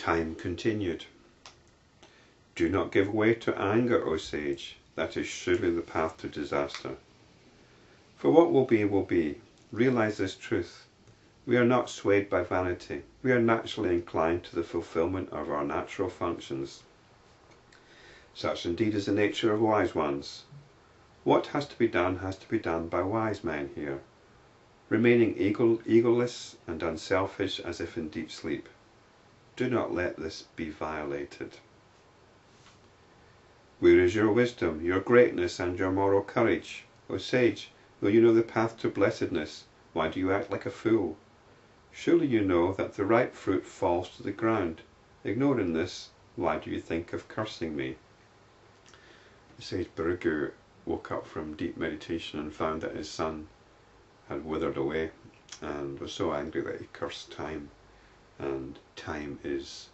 Time continued. Do not give way to anger, O sage. That is surely the path to disaster. For what will be, will be. Realize this truth. We are not swayed by vanity. We are naturally inclined to the fulfillment of our natural functions. Such indeed is the nature of wise ones. What has to be done by wise men here, remaining egoless and unselfish as if in deep sleep. Do not let this be violated. Where is your wisdom, your greatness, and your moral courage? O sage, though you know the path to blessedness, why do you act like a fool? Surely you know that the ripe fruit falls to the ground. Ignoring this, why do you think of cursing me? The sage Bhrigu woke up from deep meditation and found that his son had withered away, and was so angry that he cursed time, and time has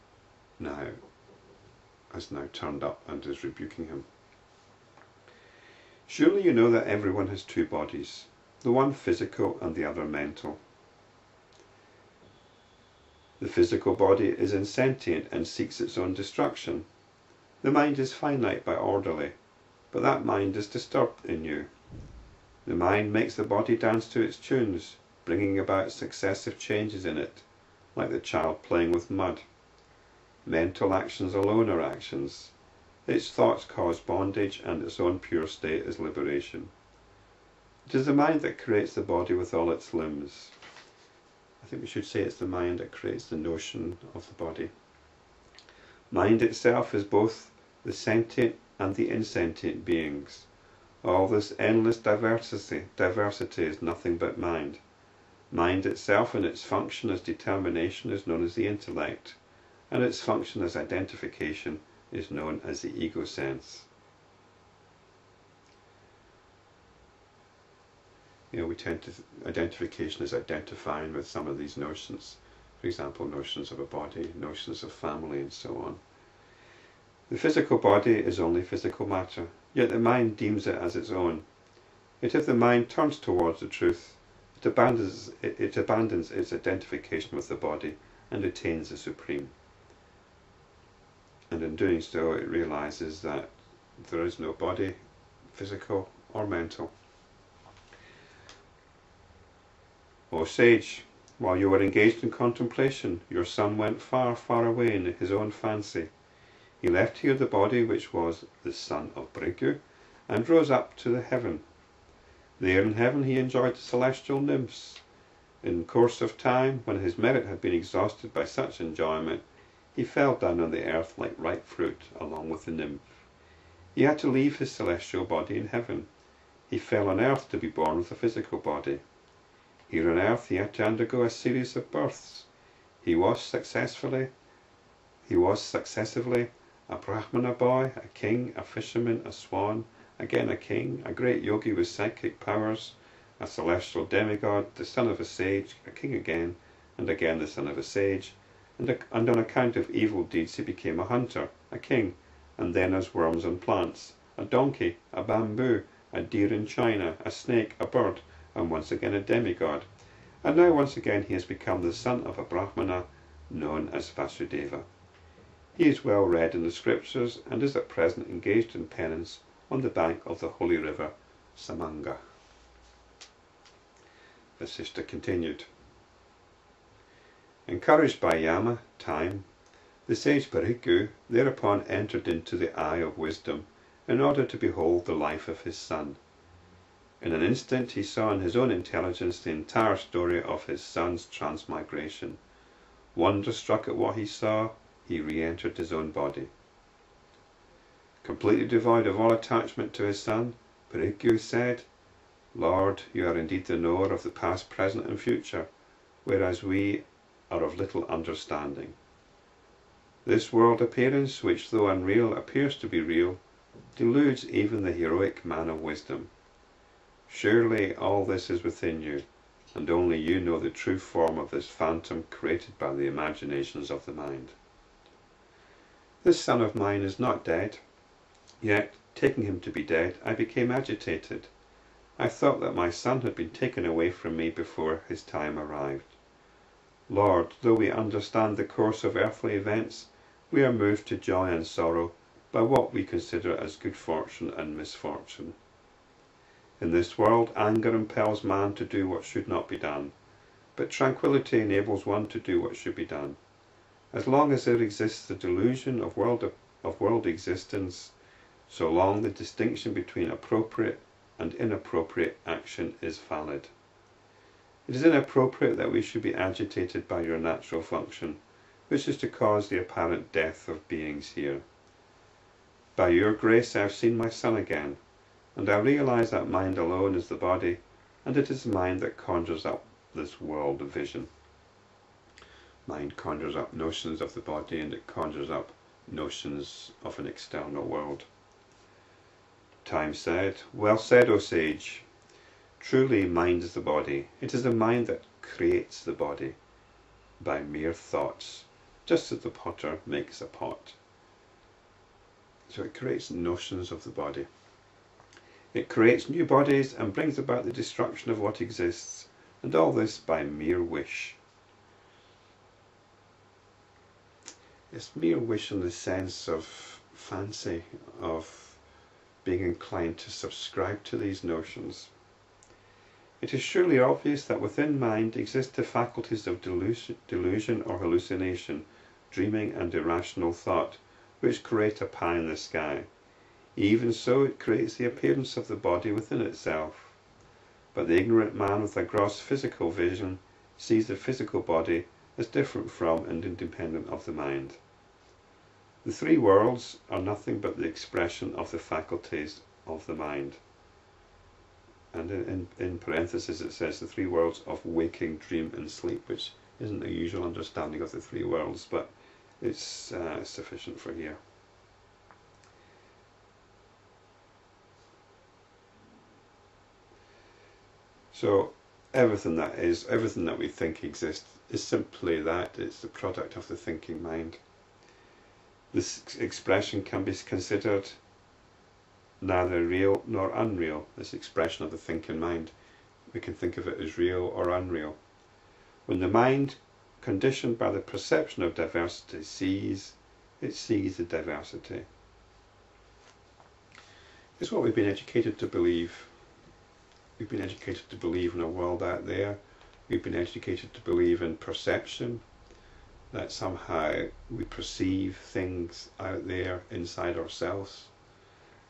now turned up and is rebuking him. Surely you know that everyone has two bodies, the one physical and the other mental. The physical body is insentient and seeks its own destruction. The mind is finite but orderly, but that mind is disturbed in you. The mind makes the body dance to its tunes, bringing about successive changes in it, like the child playing with mud. Mental actions alone are actions. Its thoughts cause bondage, and its own pure state is liberation. It is the mind that creates the body with all its limbs. I think we should say it's the mind that creates the notion of the body. Mind itself is both the sentient and the insentient beings. All this endless diversity is nothing but mind. Mind itself and its function as determination is known as the intellect, and its function as identification is known as the ego sense. We tend to identification is identifying with some of these notions. For example, notions of a body, notions of family, and so on. The physical body is only physical matter, yet the mind deems it as its own. Yet if the mind turns towards the truth, it abandons its identification with the body and attains the supreme. And in doing so, it realizes that there is no body, physical or mental. O sage, while you were engaged in contemplation, your son went far, far away in his own fancy. He left here the body which was the son of Bhrigu, and rose up to the heaven. There in heaven he enjoyed the celestial nymphs. In course of time, when his merit had been exhausted by such enjoyment, he fell down on the earth like ripe fruit, along with the nymph. He had to leave his celestial body in heaven. He fell on earth to be born with a physical body. Here on earth he had to undergo a series of births. He was successively a Brahmana boy, a king, a fisherman, a swan, again a king, a great yogi with psychic powers, a celestial demigod, the son of a sage, a king again, and again the son of a sage, and on account of evil deeds he became a hunter, a king, and then as worms and plants, a donkey, a bamboo, a deer in China, a snake, a bird, and once again a demigod. And now once again he has become the son of a Brahmana known as Vasudeva. He is well read in the scriptures and is at present engaged in penance on the bank of the holy river Samanga. Vasistha continued. Encouraged by Yama, time, the sage Bhrigu thereupon entered into the eye of wisdom in order to behold the life of his son. In an instant he saw in his own intelligence the entire story of his son's transmigration. Wonder-struck at what he saw, he re-entered his own body. Completely devoid of all attachment to his son, Bhrigu said, Lord, you are indeed the knower of the past, present and future, whereas we are of little understanding. This world appearance, which though unreal appears to be real, deludes even the heroic man of wisdom. Surely all this is within you, and only you know the true form of this phantom created by the imaginations of the mind. This son of mine is not dead, yet, taking him to be dead, I became agitated. I thought that my son had been taken away from me before his time arrived. Lord, though we understand the course of earthly events, we are moved to joy and sorrow by what we consider as good fortune and misfortune. In this world, anger impels man to do what should not be done, but tranquility enables one to do what should be done. As long as there exists the delusion of world existence, so long the distinction between appropriate and inappropriate action is valid. It is inappropriate that we should be agitated by your natural function, which is to cause the apparent death of beings here. By your grace I have seen my son again, and I realize that mind alone is the body, and it is mind that conjures up this world of vision. Mind conjures up notions of the body, and it conjures up notions of an external world. Time said, "Well said, O sage. Truly mind is the body. It is the mind that creates the body by mere thoughts, just as the potter makes a pot." So it creates notions of the body. It creates new bodies and brings about the destruction of what exists, and all this by mere wish. It's mere wish in the sense of fancy, of being inclined to subscribe to these notions. It is surely obvious that within mind exist the faculties of delusion or hallucination, dreaming and irrational thought, which create a pie in the sky. Even so, it creates the appearance of the body within itself. But the ignorant man with a gross physical vision sees the physical body as different from and independent of the mind. The three worlds are nothing but the expression of the faculties of the mind. And in parentheses it says the three worlds of waking, dream and sleep, which isn't the usual understanding of the three worlds, but it's sufficient for here. So everything that we think exists is simply that. It's the product of the thinking mind. This expression can be considered neither real nor unreal. This expression of the thinking mind, we can think of it as real or unreal. When the mind, conditioned by the perception of diversity, sees the diversity. It's what we've been educated to believe. We've been educated to believe in a world out there. We've been educated to believe in perception, that somehow we perceive things out there inside ourselves.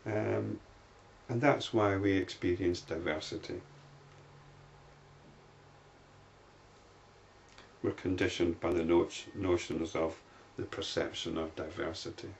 And that's why we experience diversity. We're conditioned by the notions of the perception of diversity.